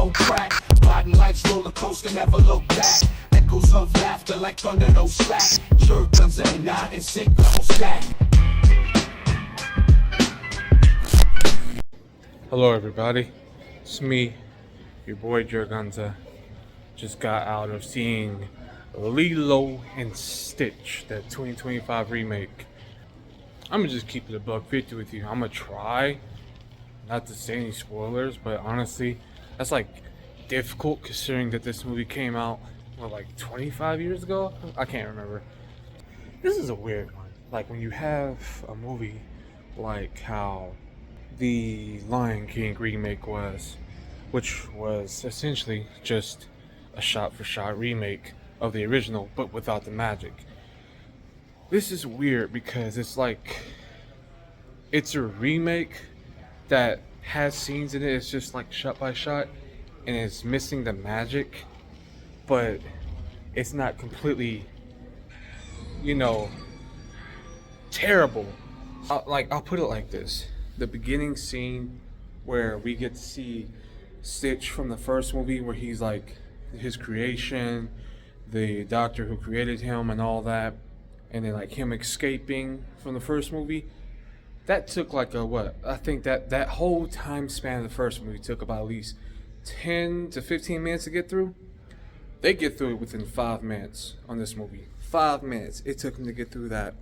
on crack. Riding life's roller coaster, never look back. Echoes of laughter like thunder, no slack. Shotguns at night and sick level stack. Hello everybody, it's me, your boy Jergunza. Just got out of seeing Lilo and Stitch, the 2025 remake. I'm gonna just keep it $1.50 with you. I'm gonna try not to say any spoilers, but honestly, that's like difficult considering that this movie came out, like 25 years ago? I can't remember. This is a weird one. Like when you have a movie like how the Lion King remake was, which was essentially just a shot-for-shot remake of the original, but without the magic. This is weird because it's like it's a remake that has scenes in it. It's just like shot by shot, and it's missing the magic, but it's not completely, terrible. I'll put it like this: the beginning scene where we get to see Stitch from the first movie, where he's like his creation, the doctor who created him and all that, and then like him escaping from the first movie, that took like I think that whole time span of the first movie took about at least 10 to 15 minutes to get through. They get through it within 5 minutes on this movie. 5 minutes it took them to get through that.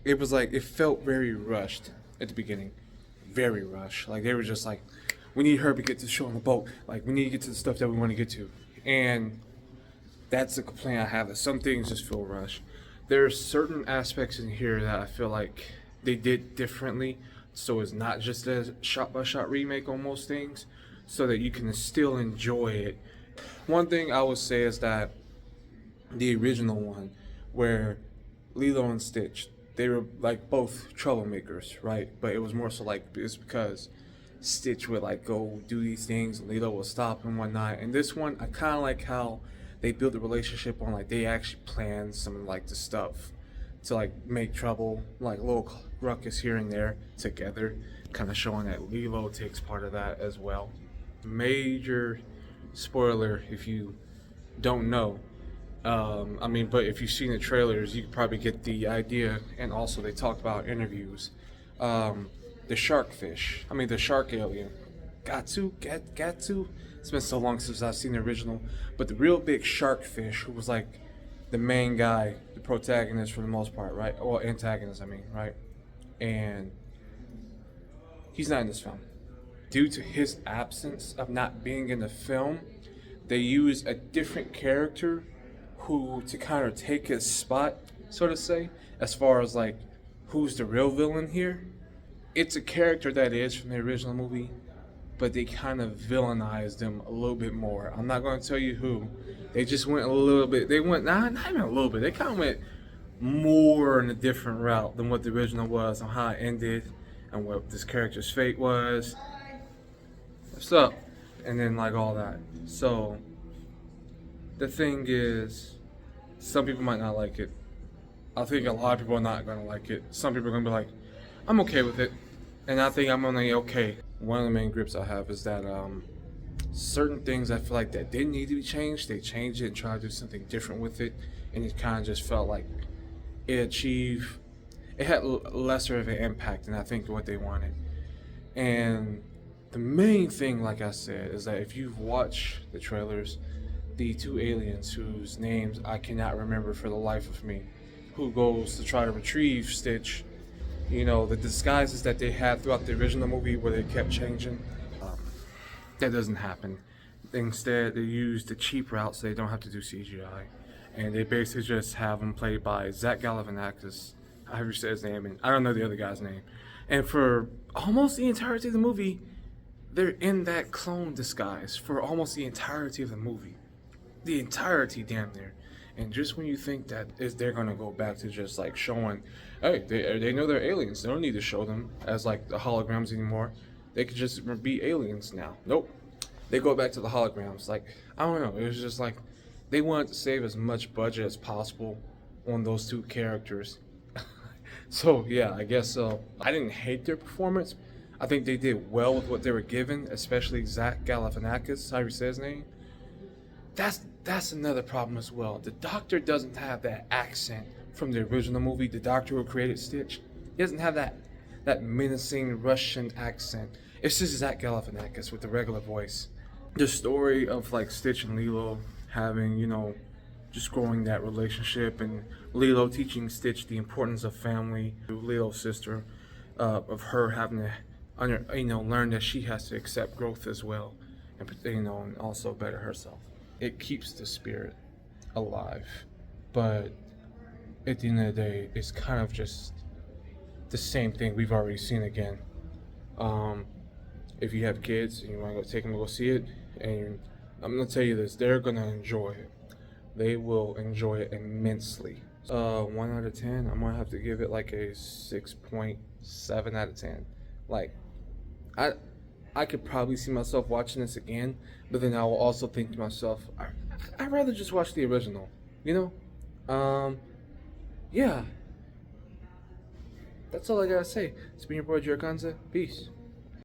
It was like, it felt very rushed at the beginning. Very rushed. Like they were just like, we need her to get to the show on the boat. Like we need to get to the stuff that we want to get to. And that's the complaint I have, that some things just feel rushed. There are certain aspects in here that I feel like they did differently, so it's not just a shot-by-shot remake on most things, so that you can still enjoy it. One thing I would say is that the original one, where Lilo and Stitch, they were like both troublemakers, right? But it was more so like it's because Stitch would like go do these things, and Lilo would stop and whatnot. And this one, I kind of like how they built the relationship on like they actually planned some of like the stuff to like make trouble, like little ruckus here and there together, kind of showing that Lilo takes part of that as well. Major spoiler if you don't know. But if you've seen the trailers, you can probably get the idea. And also, they talked about interviews. The shark alien. Got to. It's been so long since I've seen the original. But the real big shark fish, who was like the main guy, the protagonist for the most part, right? Well, antagonist, right? And he's not in this film. Due to his absence of not being in the film, they use a different character who to kind of take his spot, so to say, as far as like who's the real villain here. It's a character that is from the original movie, but they kind of villainized him a little bit more. I'm not going to tell you who. They just went a little bit. They went not even a little bit. They kind of went more in a different route than what the original was, on how it ended and what this character's fate was. What's up? And then like all that. So the thing is, some people might not like it. I think a lot of people are not going to like it. Some people are going to be like, I'm okay with it. And I think I'm only okay. One of the main grips I have is that certain things I feel like that didn't need to be changed, they changed it and tried to do something different with it. And it kind of just felt like it had lesser of an impact than I think what they wanted. And the main thing, like I said, is that if you've watched the trailers, the two aliens whose names I cannot remember for the life of me, who goes to try to retrieve Stitch, the disguises that they had throughout the original movie where they kept changing, that doesn't happen. Instead, they use the cheap route so they don't have to do CGI. And they basically just have them played by Zach Galifianakis, however you say his name, and I don't know the other guy's name. And for almost the entirety of the movie, they're in that clone disguise for almost the entirety of the movie. The entirety, damn near. And just when you think that they're going to go back to just like showing, hey, they know they're aliens. They don't need to show them as like the holograms anymore. They could just be aliens now. Nope. They go back to the holograms. Like, I don't know. It was just like they wanted to save as much budget as possible on those two characters. So, yeah, I guess so. I didn't hate their performance. I think they did well with what they were given, especially Zach Galifianakis, how you say his name. That's another problem as well. The Doctor doesn't have that accent from the original movie. The Doctor who created Stitch, he doesn't have that menacing Russian accent. It's just Zach Galifianakis with the regular voice. The story of like Stitch and Lilo having, just growing that relationship, and Lilo teaching Stitch the importance of family. Lilo's sister, of her having to learn that she has to accept growth as well, and also better herself. It keeps the spirit alive, but at the end of the day, it's kind of just the same thing we've already seen again. If you have kids and you want to go take them to go see it, and I'm gonna tell you this, they're gonna enjoy it. They will enjoy it immensely. 1 out of 10, I'm gonna have to give it like a 6.7 out of 10. Like, I could probably see myself watching this again, but then I will also think to myself, I'd rather just watch the original, Yeah. That's all I gotta say. It's been your boy Jerikanza. Peace.